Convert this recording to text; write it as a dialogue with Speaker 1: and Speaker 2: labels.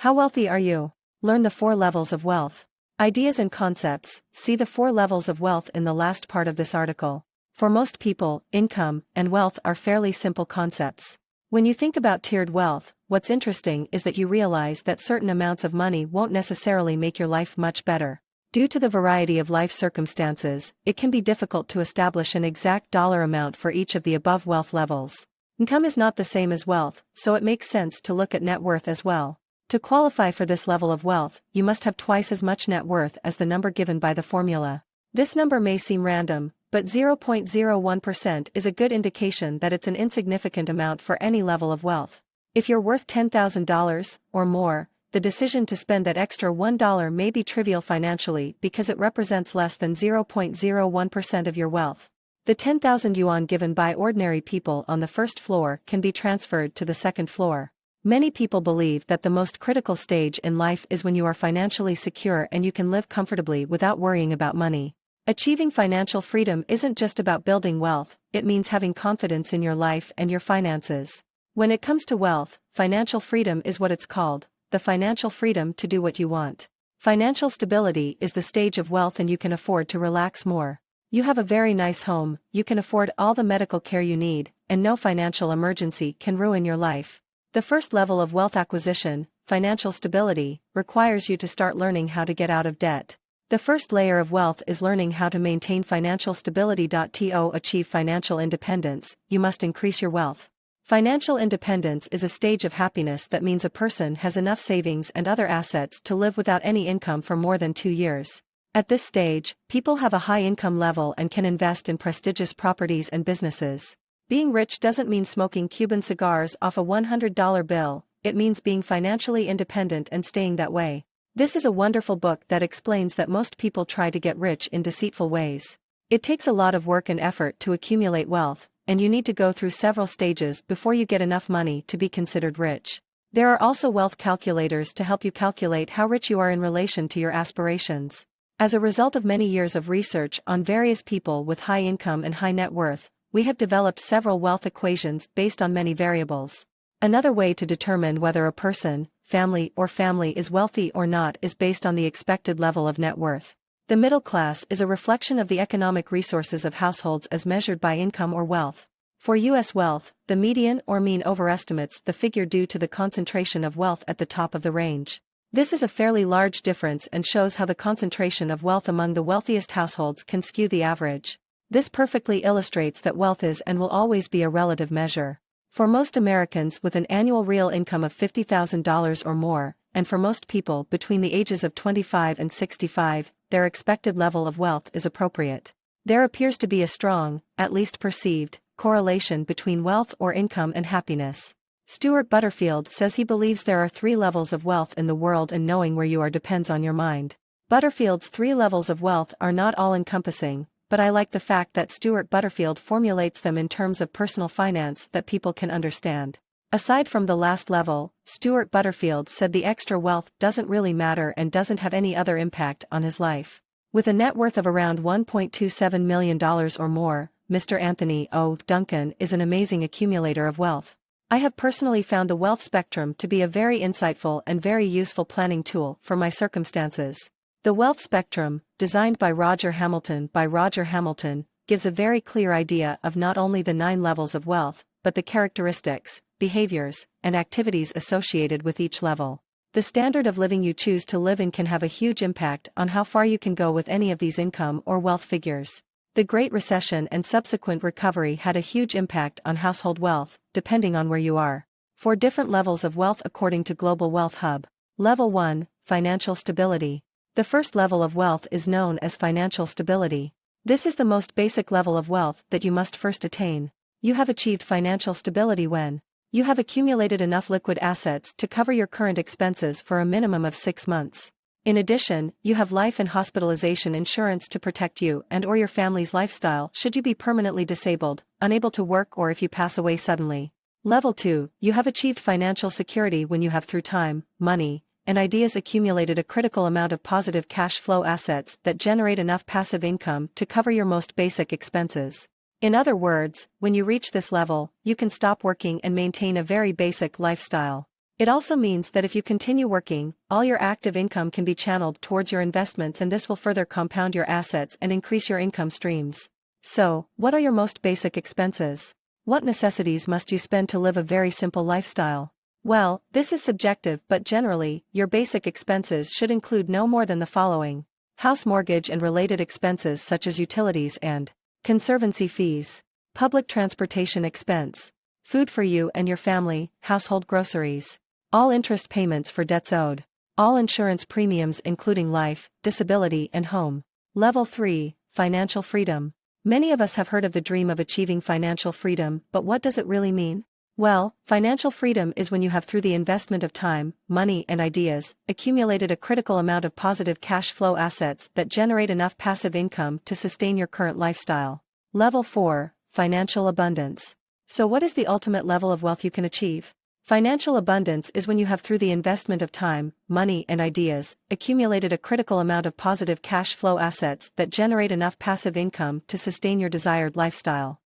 Speaker 1: How wealthy are you? Learn the 4 levels of wealth. Ideas and concepts. See the 4 levels of wealth in the last part of this article. For most people, income and wealth are fairly simple concepts. When you think about tiered wealth, what's interesting is that you realize that certain amounts of money won't necessarily make your life much better. Due to the variety of life circumstances, it can be difficult to establish an exact dollar amount for each of the above wealth levels. Income is not the same as wealth, so it makes sense to look at net worth as well. To qualify for this level of wealth, you must have twice as much net worth as the number given by the formula. This number may seem random, but 0.01% is a good indication that it's an insignificant amount for any level of wealth. If you're worth $10,000 or more, the decision to spend that extra $1 may be trivial financially because it represents less than 0.01% of your wealth. The 10,000 yuan given by ordinary people on the first floor can be transferred to the second floor. Many people believe that the most critical stage in life is when you are financially secure and you can live comfortably without worrying about money. Achieving financial freedom isn't just about building wealth, it means having confidence in your life and your finances. When it comes to wealth, financial freedom is what it's called, the financial freedom to do what you want. Financial stability is the stage of wealth and you can afford to relax more. You have a very nice home, you can afford all the medical care you need, and no financial emergency can ruin your life. The first level of wealth acquisition, financial stability, requires you to start learning how to get out of debt. The first layer of wealth is learning how to maintain financial stability. To achieve financial independence, you must increase your wealth. Financial independence is a stage of happiness that means a person has enough savings and other assets to live without any income for more than 2 years. At this stage, people have a high income level and can invest in prestigious properties and businesses. Being rich doesn't mean smoking Cuban cigars off a $100 bill, it means being financially independent and staying that way. This is a wonderful book that explains that most people try to get rich in deceitful ways. It takes a lot of work and effort to accumulate wealth, and you need to go through several stages before you get enough money to be considered rich. There are also wealth calculators to help you calculate how rich you are in relation to your aspirations. As a result of many years of research on various people with high income and high net worth, we have developed several wealth equations based on many variables. Another way to determine whether a person, family is wealthy or not is based on the expected level of net worth. The middle class is a reflection of the economic resources of households as measured by income or wealth. For U.S. wealth, the median or mean overestimates the figure due to the concentration of wealth at the top of the range. This is a fairly large difference and shows how the concentration of wealth among the wealthiest households can skew the average. This perfectly illustrates that wealth is and will always be a relative measure. For most Americans with an annual real income of $50,000 or more, and for most people between the ages of 25 and 65, their expected level of wealth is appropriate. There appears to be a strong, at least perceived, correlation between wealth or income and happiness. Stuart Butterfield says he believes there are 3 levels of wealth in the world and knowing where you are depends on your mind. Butterfield's 3 levels of wealth are not all-encompassing, but I like the fact that Stuart Butterfield formulates them in terms of personal finance that people can understand. Aside from the last level, Stuart Butterfield said the extra wealth doesn't really matter and doesn't have any other impact on his life. With a net worth of around $1.27 million or more, Mr. Anthony O. Duncan is an amazing accumulator of wealth. I have personally found the wealth spectrum to be a very insightful and very useful planning tool for my circumstances. The Wealth Spectrum, designed by Roger Hamilton gives a very clear idea of not only the 9 levels of wealth, but the characteristics, behaviors, and activities associated with each level. The standard of living you choose to live in can have a huge impact on how far you can go with any of these income or wealth figures. The Great Recession and subsequent recovery had a huge impact on household wealth, depending on where you are. 4 different levels of wealth according to Global Wealth Hub. Level 1, Financial Stability. The first level of wealth is known as financial stability. This is the most basic level of wealth that you must first attain. You have achieved financial stability when you have accumulated enough liquid assets to cover your current expenses for a minimum of 6 months. In addition, you have life and hospitalization insurance to protect you and or your family's lifestyle should you be permanently disabled, unable to work or if you pass away suddenly. Level 2, you have achieved financial security when you have through time, money, and ideas accumulated a critical amount of positive cash flow assets that generate enough passive income to cover your most basic expenses. In other words, when you reach this level, you can stop working and maintain a very basic lifestyle. It also means that if you continue working, all your active income can be channeled towards your investments, and this will further compound your assets and increase your income streams. So, what are your most basic expenses? What necessities must you spend to live a very simple lifestyle? Well, this is subjective, but generally, your basic expenses should include no more than the following: house mortgage and related expenses such as utilities and conservancy fees, public transportation expense, food for you and your family, household groceries, all interest payments for debts owed, all insurance premiums including life, disability and home. Level 3, Financial Freedom. Many of us have heard of the dream of achieving financial freedom, but what does it really mean? Well, financial freedom is when you have, through the investment of time, money and ideas, accumulated a critical amount of positive cash flow assets that generate enough passive income to sustain your current lifestyle. Level 4, Financial Abundance. So what is the ultimate level of wealth you can achieve? Financial abundance is when you have, through the investment of time, money and ideas, accumulated a critical amount of positive cash flow assets that generate enough passive income to sustain your desired lifestyle.